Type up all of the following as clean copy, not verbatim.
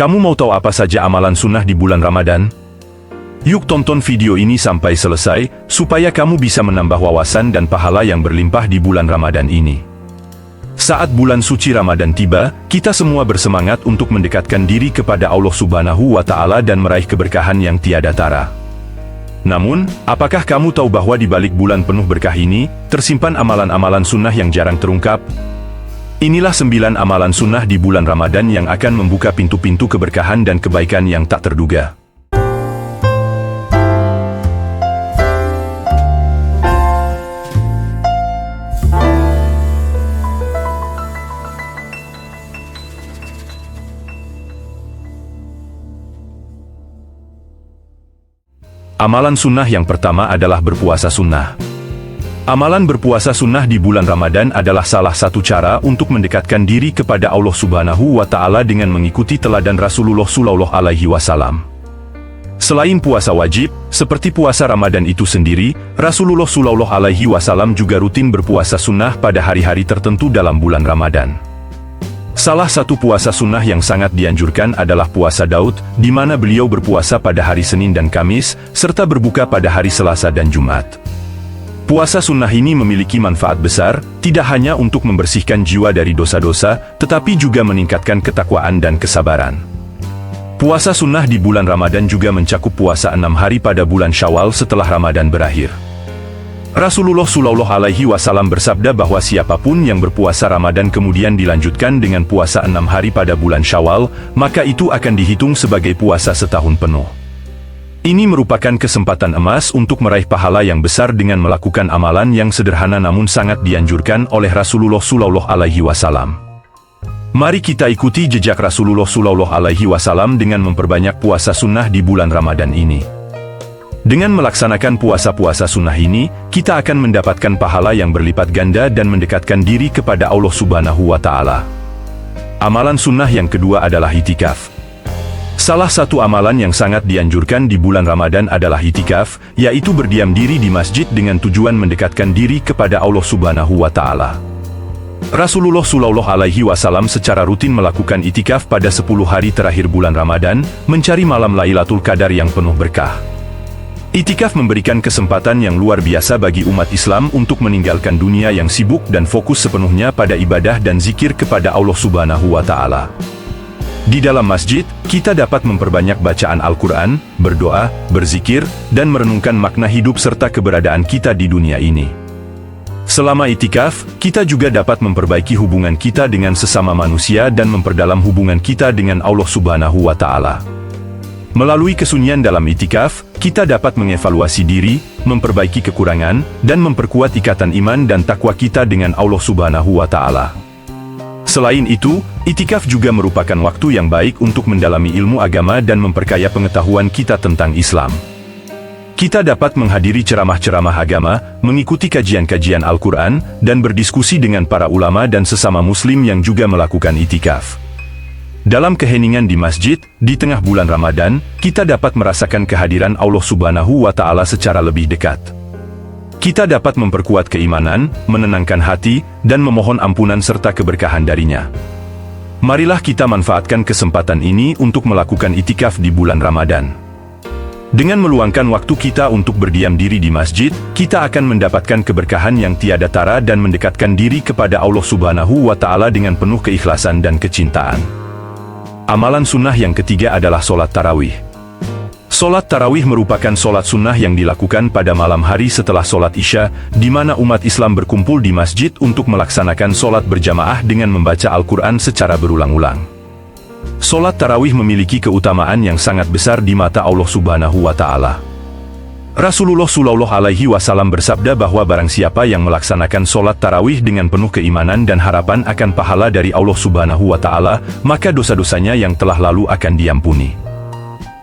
Kamu mau tahu apa saja amalan sunnah di bulan Ramadan? Yuk tonton video ini sampai selesai, supaya kamu bisa menambah wawasan dan pahala yang berlimpah di bulan Ramadan ini. Saat bulan suci Ramadan tiba, kita semua bersemangat untuk mendekatkan diri kepada Allah Subhanahu wa Ta'ala dan meraih keberkahan yang tiada tara. Namun, apakah kamu tahu bahwa di balik bulan penuh berkah ini, tersimpan amalan-amalan sunnah yang jarang terungkap? Inilah 9 amalan sunnah di bulan Ramadan yang akan membuka pintu-pintu keberkahan dan kebaikan yang tak terduga. Amalan sunnah yang pertama adalah berpuasa sunnah. Amalan berpuasa sunnah di bulan Ramadan adalah salah satu cara untuk mendekatkan diri kepada Allah Subhanahu wa Ta'ala dengan mengikuti teladan Rasulullah Shallallahu Alaihi Wasallam. Selain puasa wajib, seperti puasa Ramadan itu sendiri, Rasulullah Shallallahu Alaihi Wasallam juga rutin berpuasa sunnah pada hari-hari tertentu dalam bulan Ramadan. Salah satu puasa sunnah yang sangat dianjurkan adalah puasa Daud, di mana beliau berpuasa pada hari Senin dan Kamis, serta berbuka pada hari Selasa dan Jumat. Puasa sunnah ini memiliki manfaat besar, tidak hanya untuk membersihkan jiwa dari dosa-dosa, tetapi juga meningkatkan ketakwaan dan kesabaran. Puasa sunnah di bulan Ramadan juga mencakup puasa 6 hari pada bulan Syawal setelah Ramadan berakhir. Rasulullah Shallallahu Alaihi Wasallam bersabda bahwa siapapun yang berpuasa Ramadan kemudian dilanjutkan dengan puasa 6 hari pada bulan Syawal, maka itu akan dihitung sebagai puasa setahun penuh. Ini merupakan kesempatan emas untuk meraih pahala yang besar dengan melakukan amalan yang sederhana namun sangat dianjurkan oleh Rasulullah Shallallahu Alaihi Wasallam. Mari kita ikuti jejak Rasulullah Shallallahu Alaihi Wasallam dengan memperbanyak puasa sunnah di bulan Ramadan ini. Dengan melaksanakan puasa-puasa sunnah ini, kita akan mendapatkan pahala yang berlipat ganda dan mendekatkan diri kepada Allah Subhanahu wa Ta'ala. Amalan sunnah yang kedua adalah itikaf. Salah satu amalan yang sangat dianjurkan di bulan Ramadan adalah itikaf, yaitu berdiam diri di masjid dengan tujuan mendekatkan diri kepada Allah Subhanahu wa Ta'ala. Rasulullah Shallallahu Alaihi Wasallam secara rutin melakukan itikaf pada 10 hari terakhir bulan Ramadan, mencari malam Lailatul Qadar yang penuh berkah. Itikaf memberikan kesempatan yang luar biasa bagi umat Islam untuk meninggalkan dunia yang sibuk dan fokus sepenuhnya pada ibadah dan zikir kepada Allah Subhanahu wa Ta'ala. Di dalam masjid, kita dapat memperbanyak bacaan Al-Quran, berdoa, berzikir, dan merenungkan makna hidup serta keberadaan kita di dunia ini. Selama itikaf, kita juga dapat memperbaiki hubungan kita dengan sesama manusia dan memperdalam hubungan kita dengan Allah Subhanahu wa Ta'ala. Melalui kesunyian dalam itikaf, kita dapat mengevaluasi diri, memperbaiki kekurangan, dan memperkuat ikatan iman dan takwa kita dengan Allah Subhanahu wa Ta'ala. Selain itu, itikaf juga merupakan waktu yang baik untuk mendalami ilmu agama dan memperkaya pengetahuan kita tentang Islam. Kita dapat menghadiri ceramah-ceramah agama, mengikuti kajian-kajian Al-Quran, dan berdiskusi dengan para ulama dan sesama muslim yang juga melakukan itikaf. Dalam keheningan di masjid, di tengah bulan Ramadan, kita dapat merasakan kehadiran Allah Subhanahu wa Ta'ala secara lebih dekat. Kita dapat memperkuat keimanan, menenangkan hati, dan memohon ampunan serta keberkahan darinya. Marilah kita manfaatkan kesempatan ini untuk melakukan itikaf di bulan Ramadan. Dengan meluangkan waktu kita untuk berdiam diri di masjid, kita akan mendapatkan keberkahan yang tiada tara dan mendekatkan diri kepada Allah Subhanahu wa Ta'ala dengan penuh keikhlasan dan kecintaan. Amalan sunnah yang ketiga adalah sholat tarawih. Sholat tarawih merupakan sholat sunnah yang dilakukan pada malam hari setelah sholat Isya, di mana umat Islam berkumpul di masjid untuk melaksanakan sholat berjamaah dengan membaca Al-Quran secara berulang-ulang. Sholat tarawih memiliki keutamaan yang sangat besar di mata Allah Subhanahu wa Ta'ala. Rasulullah Shallallahu Alaihi Wasallam bersabda bahwa barang siapa yang melaksanakan sholat tarawih dengan penuh keimanan dan harapan akan pahala dari Allah Subhanahu wa Ta'ala, maka dosa-dosanya yang telah lalu akan diampuni.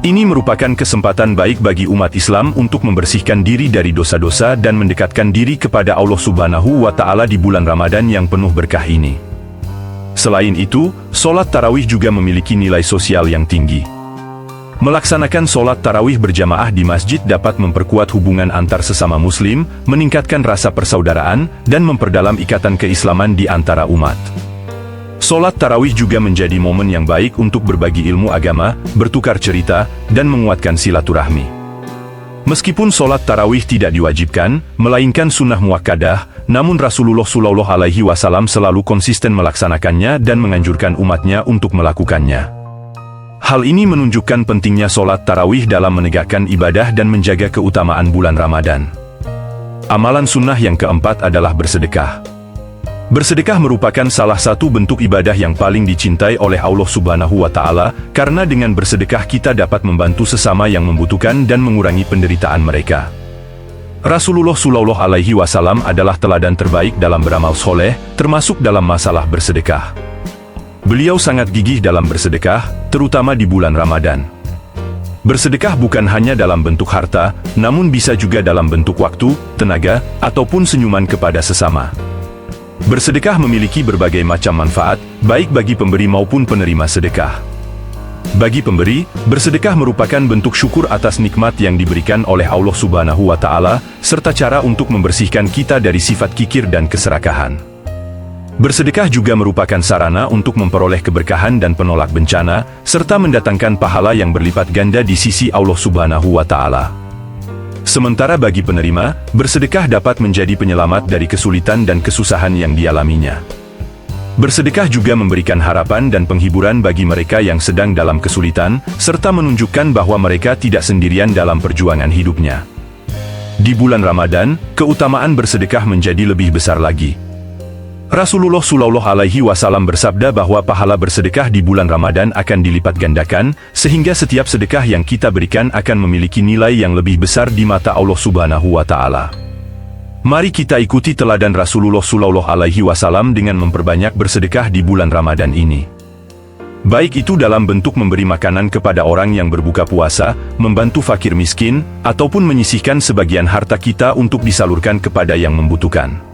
Ini merupakan kesempatan baik bagi umat Islam untuk membersihkan diri dari dosa-dosa dan mendekatkan diri kepada Allah Subhanahu wa Ta'ala di bulan Ramadan yang penuh berkah ini. Selain itu, sholat tarawih juga memiliki nilai sosial yang tinggi. Melaksanakan sholat tarawih berjamaah di masjid dapat memperkuat hubungan antar sesama muslim, meningkatkan rasa persaudaraan, dan memperdalam ikatan keislaman di antara umat. Solat tarawih juga menjadi momen yang baik untuk berbagi ilmu agama, bertukar cerita, dan menguatkan silaturahmi. Meskipun solat tarawih tidak diwajibkan, melainkan sunnah muakkadah, namun Rasulullah SAW selalu konsisten melaksanakannya dan menganjurkan umatnya untuk melakukannya. Hal ini menunjukkan pentingnya solat tarawih dalam menegakkan ibadah dan menjaga keutamaan bulan Ramadan. Amalan sunnah yang keempat adalah bersedekah. Bersedekah merupakan salah satu bentuk ibadah yang paling dicintai oleh Allah Subhanahu wa Ta'ala, karena dengan bersedekah kita dapat membantu sesama yang membutuhkan dan mengurangi penderitaan mereka. Rasulullah SAW adalah teladan terbaik dalam beramal soleh, termasuk dalam masalah bersedekah. Beliau sangat gigih dalam bersedekah, terutama di bulan Ramadan. Bersedekah bukan hanya dalam bentuk harta, namun bisa juga dalam bentuk waktu, tenaga, ataupun senyuman kepada sesama. Bersedekah memiliki berbagai macam manfaat, baik bagi pemberi maupun penerima sedekah. Bagi pemberi, bersedekah merupakan bentuk syukur atas nikmat yang diberikan oleh Allah Subhanahu wa Ta'ala, serta cara untuk membersihkan kita dari sifat kikir dan keserakahan. Bersedekah juga merupakan sarana untuk memperoleh keberkahan dan penolak bencana, serta mendatangkan pahala yang berlipat ganda di sisi Allah Subhanahu wa Ta'ala. Sementara bagi penerima, bersedekah dapat menjadi penyelamat dari kesulitan dan kesusahan yang dialaminya. Bersedekah juga memberikan harapan dan penghiburan bagi mereka yang sedang dalam kesulitan, serta menunjukkan bahwa mereka tidak sendirian dalam perjuangan hidupnya. Di bulan Ramadan, keutamaan bersedekah menjadi lebih besar lagi. Rasulullah SAW bersabda bahwa pahala bersedekah di bulan Ramadan akan dilipat gandakan, sehingga setiap sedekah yang kita berikan akan memiliki nilai yang lebih besar di mata Allah Subhanahu wa Ta'ala. Mari kita ikuti teladan Rasulullah SAW dengan memperbanyak bersedekah di bulan Ramadan ini. Baik itu dalam bentuk memberi makanan kepada orang yang berbuka puasa, membantu fakir miskin, ataupun menyisihkan sebagian harta kita untuk disalurkan kepada yang membutuhkan.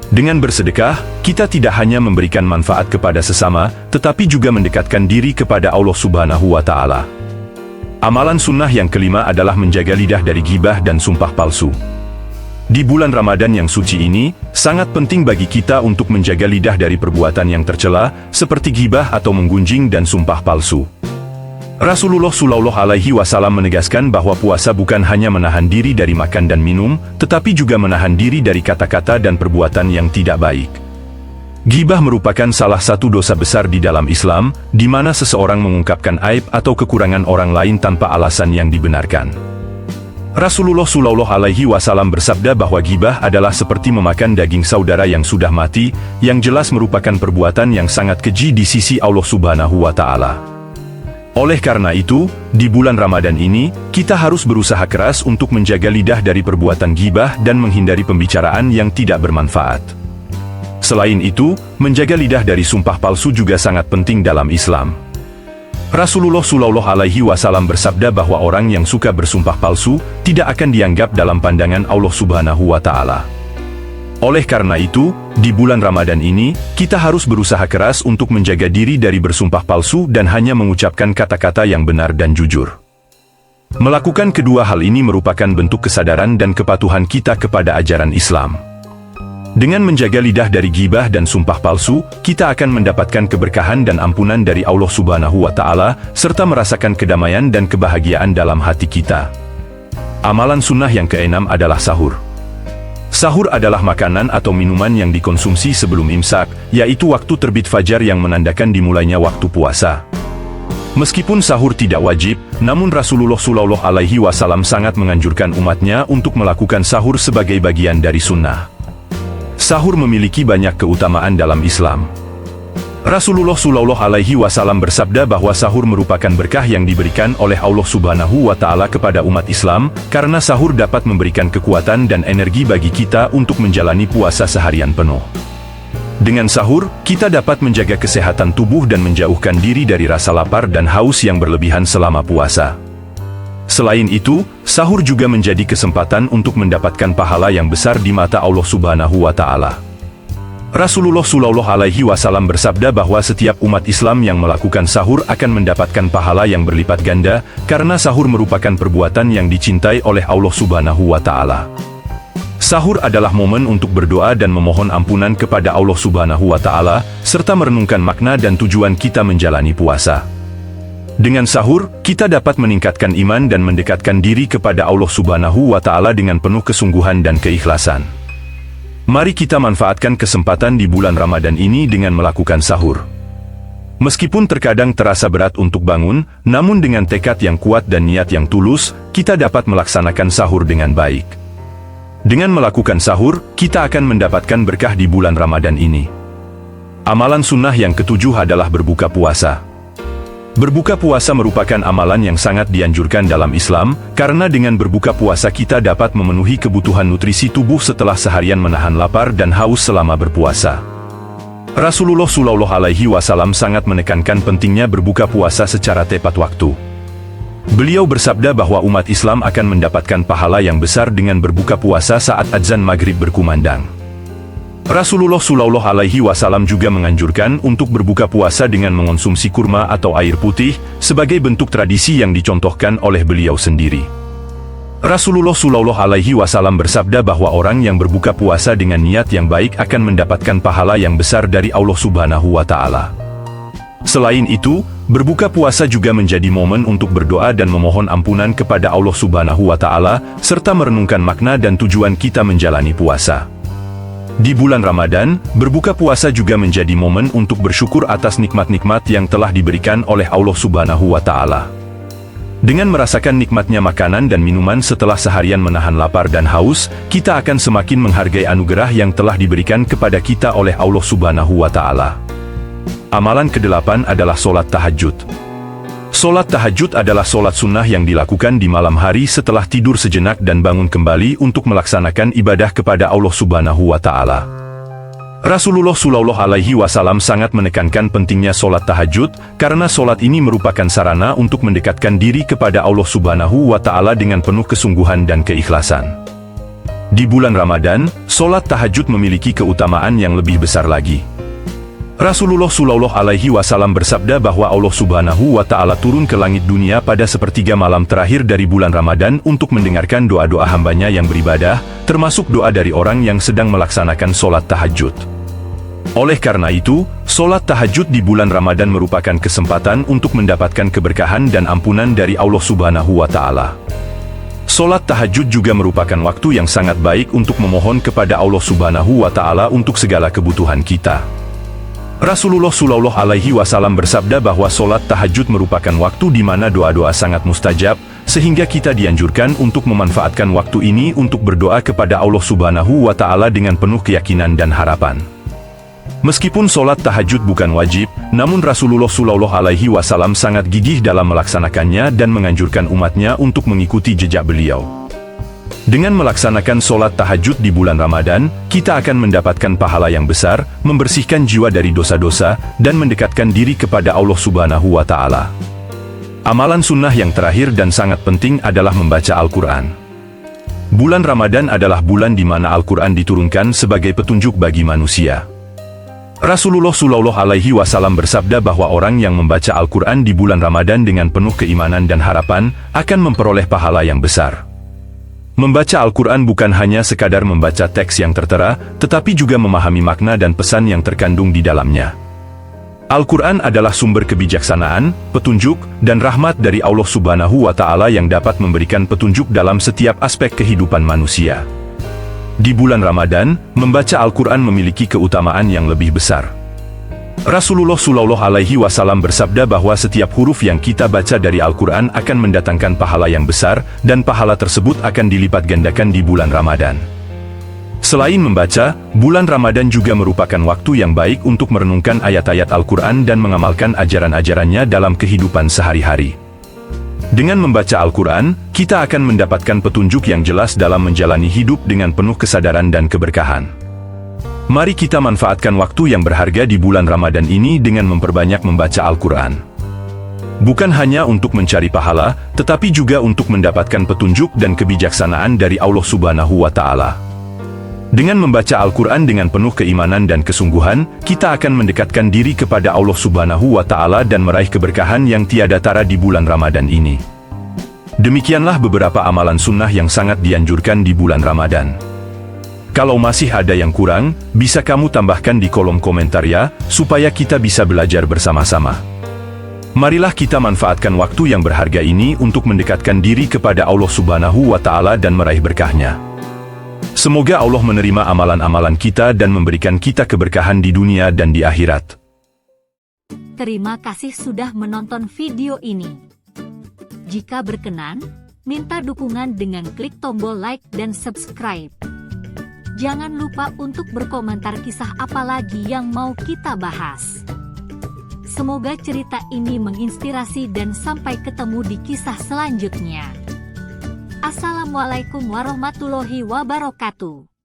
Dengan bersedekah, kita tidak hanya memberikan manfaat kepada sesama, tetapi juga mendekatkan diri kepada Allah Subhanahu wa Ta'ala. Amalan sunnah yang kelima adalah menjaga lidah dari ghibah dan sumpah palsu. Di bulan Ramadan yang suci ini, sangat penting bagi kita untuk menjaga lidah dari perbuatan yang tercela, seperti ghibah atau menggunjing dan sumpah palsu. Rasulullah SAW menegaskan bahwa puasa bukan hanya menahan diri dari makan dan minum, tetapi juga menahan diri dari kata-kata dan perbuatan yang tidak baik. Ghibah merupakan salah satu dosa besar di dalam Islam, di mana seseorang mengungkapkan aib atau kekurangan orang lain tanpa alasan yang dibenarkan. Rasulullah SAW bersabda bahwa ghibah adalah seperti memakan daging saudara yang sudah mati, yang jelas merupakan perbuatan yang sangat keji di sisi Allah Subhanahu wa Ta'ala. Oleh karena itu, di bulan Ramadan ini, kita harus berusaha keras untuk menjaga lidah dari perbuatan ghibah dan menghindari pembicaraan yang tidak bermanfaat. Selain itu, menjaga lidah dari sumpah palsu juga sangat penting dalam Islam. Rasulullah SAW bersabda bahwa orang yang suka bersumpah palsu tidak akan dianggap dalam pandangan Allah Subhanahu wa Ta'ala. Oleh karena itu, di bulan Ramadan ini, kita harus berusaha keras untuk menjaga diri dari bersumpah palsu dan hanya mengucapkan kata-kata yang benar dan jujur. Melakukan kedua hal ini merupakan bentuk kesadaran dan kepatuhan kita kepada ajaran Islam. Dengan menjaga lidah dari ghibah dan sumpah palsu, kita akan mendapatkan keberkahan dan ampunan dari Allah Subhanahu wa Ta'ala, serta merasakan kedamaian dan kebahagiaan dalam hati kita. Amalan sunnah yang keenam adalah sahur. Sahur adalah makanan atau minuman yang dikonsumsi sebelum imsak, yaitu waktu terbit fajar yang menandakan dimulainya waktu puasa. Meskipun sahur tidak wajib, namun Rasulullah SAW sangat menganjurkan umatnya untuk melakukan sahur sebagai bagian dari sunnah. Sahur memiliki banyak keutamaan dalam Islam. Rasulullah SAW bersabda bahwa sahur merupakan berkah yang diberikan oleh Allah Subhanahu wa Ta'ala kepada umat Islam, karena sahur dapat memberikan kekuatan dan energi bagi kita untuk menjalani puasa seharian penuh. Dengan sahur, kita dapat menjaga kesehatan tubuh dan menjauhkan diri dari rasa lapar dan haus yang berlebihan selama puasa. Selain itu, sahur juga menjadi kesempatan untuk mendapatkan pahala yang besar di mata Allah Subhanahu wa Ta'ala. Rasulullah SAW bersabda bahwa setiap umat Islam yang melakukan sahur akan mendapatkan pahala yang berlipat ganda, karena sahur merupakan perbuatan yang dicintai oleh Allah Subhanahu wa Ta'ala. Sahur adalah momen untuk berdoa dan memohon ampunan kepada Allah Subhanahu wa Ta'ala, serta merenungkan makna dan tujuan kita menjalani puasa. Dengan sahur, kita dapat meningkatkan iman dan mendekatkan diri kepada Allah Subhanahu wa Ta'ala dengan penuh kesungguhan dan keikhlasan. Mari kita manfaatkan kesempatan di bulan Ramadan ini dengan melakukan sahur. Meskipun terkadang terasa berat untuk bangun, namun dengan tekad yang kuat dan niat yang tulus, kita dapat melaksanakan sahur dengan baik. Dengan melakukan sahur, kita akan mendapatkan berkah di bulan Ramadan ini. Amalan sunnah yang ketujuh adalah berbuka puasa. Berbuka puasa merupakan amalan yang sangat dianjurkan dalam Islam, karena dengan berbuka puasa kita dapat memenuhi kebutuhan nutrisi tubuh setelah seharian menahan lapar dan haus selama berpuasa. Rasulullah SAW sangat menekankan pentingnya berbuka puasa secara tepat waktu. Beliau bersabda bahwa umat Islam akan mendapatkan pahala yang besar dengan berbuka puasa saat azan maghrib berkumandang. Rasulullah SAW juga menganjurkan untuk berbuka puasa dengan mengonsumsi kurma atau air putih, sebagai bentuk tradisi yang dicontohkan oleh beliau sendiri. Rasulullah SAW bersabda bahwa orang yang berbuka puasa dengan niat yang baik akan mendapatkan pahala yang besar dari Allah Subhanahu wa Ta'ala. Selain itu, berbuka puasa juga menjadi momen untuk berdoa dan memohon ampunan kepada Allah Subhanahu wa Ta'ala, serta merenungkan makna dan tujuan kita menjalani puasa. Di bulan Ramadan, berbuka puasa juga menjadi momen untuk bersyukur atas nikmat-nikmat yang telah diberikan oleh Allah Subhanahu wa Ta'ala. Dengan merasakan nikmatnya makanan dan minuman setelah seharian menahan lapar dan haus, kita akan semakin menghargai anugerah yang telah diberikan kepada kita oleh Allah Subhanahu wa Ta'ala. Amalan ke-8 adalah sholat tahajud. Sholat tahajud adalah sholat sunnah yang dilakukan di malam hari setelah tidur sejenak dan bangun kembali untuk melaksanakan ibadah kepada Allah Subhanahu wa Ta'ala. Rasulullah SAW sangat menekankan pentingnya sholat tahajud, karena sholat ini merupakan sarana untuk mendekatkan diri kepada Allah Subhanahu wa Ta'ala dengan penuh kesungguhan dan keikhlasan. Di bulan Ramadan, sholat tahajud memiliki keutamaan yang lebih besar lagi. Rasulullah SAW bersabda bahwa Allah Subhanahu wa Ta'ala turun ke langit dunia pada sepertiga malam terakhir dari bulan Ramadan untuk mendengarkan doa-doa hambanya yang beribadah, termasuk doa dari orang yang sedang melaksanakan sholat tahajud. Oleh karena itu, sholat tahajud di bulan Ramadan merupakan kesempatan untuk mendapatkan keberkahan dan ampunan dari Allah Subhanahu wa Ta'ala. Sholat tahajud juga merupakan waktu yang sangat baik untuk memohon kepada Allah Subhanahu wa Ta'ala untuk segala kebutuhan kita. Rasulullah SAW bersabda bahwa sholat tahajud merupakan waktu di mana doa-doa sangat mustajab, sehingga kita dianjurkan untuk memanfaatkan waktu ini untuk berdoa kepada Allah Subhanahu wa Ta'ala dengan penuh keyakinan dan harapan. Meskipun sholat tahajud bukan wajib, namun Rasulullah SAW sangat gigih dalam melaksanakannya dan menganjurkan umatnya untuk mengikuti jejak beliau. Dengan melaksanakan sholat tahajud di bulan Ramadan, kita akan mendapatkan pahala yang besar, membersihkan jiwa dari dosa-dosa, dan mendekatkan diri kepada Allah Subhanahu wa Ta'ala. Amalan sunnah yang terakhir dan sangat penting adalah membaca Al-Quran. Bulan Ramadan adalah bulan di mana Al-Quran diturunkan sebagai petunjuk bagi manusia. Rasulullah SAW bersabda bahwa orang yang membaca Al-Quran di bulan Ramadan dengan penuh keimanan dan harapan, akan memperoleh pahala yang besar. Membaca Al-Quran bukan hanya sekadar membaca teks yang tertera, tetapi juga memahami makna dan pesan yang terkandung di dalamnya. Al-Quran adalah sumber kebijaksanaan, petunjuk, dan rahmat dari Allah Subhanahu wa Ta'ala yang dapat memberikan petunjuk dalam setiap aspek kehidupan manusia. Di bulan Ramadan, membaca Al-Quran memiliki keutamaan yang lebih besar. Rasulullah SAW bersabda bahwa setiap huruf yang kita baca dari Al-Quran akan mendatangkan pahala yang besar, dan pahala tersebut akan dilipat gandakan di bulan Ramadan. Selain membaca, bulan Ramadan juga merupakan waktu yang baik untuk merenungkan ayat-ayat Al-Quran dan mengamalkan ajaran-ajarannya dalam kehidupan sehari-hari. Dengan membaca Al-Quran, kita akan mendapatkan petunjuk yang jelas dalam menjalani hidup dengan penuh kesadaran dan keberkahan. Mari kita manfaatkan waktu yang berharga di bulan Ramadan ini dengan memperbanyak membaca Al-Quran. Bukan hanya untuk mencari pahala, tetapi juga untuk mendapatkan petunjuk dan kebijaksanaan dari Allah Subhanahu wa Ta'ala. Dengan membaca Al-Quran dengan penuh keimanan dan kesungguhan, kita akan mendekatkan diri kepada Allah Subhanahu wa Ta'ala dan meraih keberkahan yang tiada tara di bulan Ramadan ini. Demikianlah beberapa amalan sunnah yang sangat dianjurkan di bulan Ramadan. Kalau masih ada yang kurang, bisa kamu tambahkan di kolom komentar ya, supaya kita bisa belajar bersama-sama. Marilah kita manfaatkan waktu yang berharga ini untuk mendekatkan diri kepada Allah Subhanahu wa Ta'ala dan meraih berkahnya. Semoga Allah menerima amalan-amalan kita dan memberikan kita keberkahan di dunia dan di akhirat. Terima kasih sudah menonton video ini. Jika berkenan, minta dukungan dengan klik tombol like dan subscribe. Jangan lupa untuk berkomentar kisah apa lagi yang mau kita bahas. Semoga cerita ini menginspirasi dan sampai ketemu di kisah selanjutnya. Assalamualaikum warahmatullahi wabarakatuh.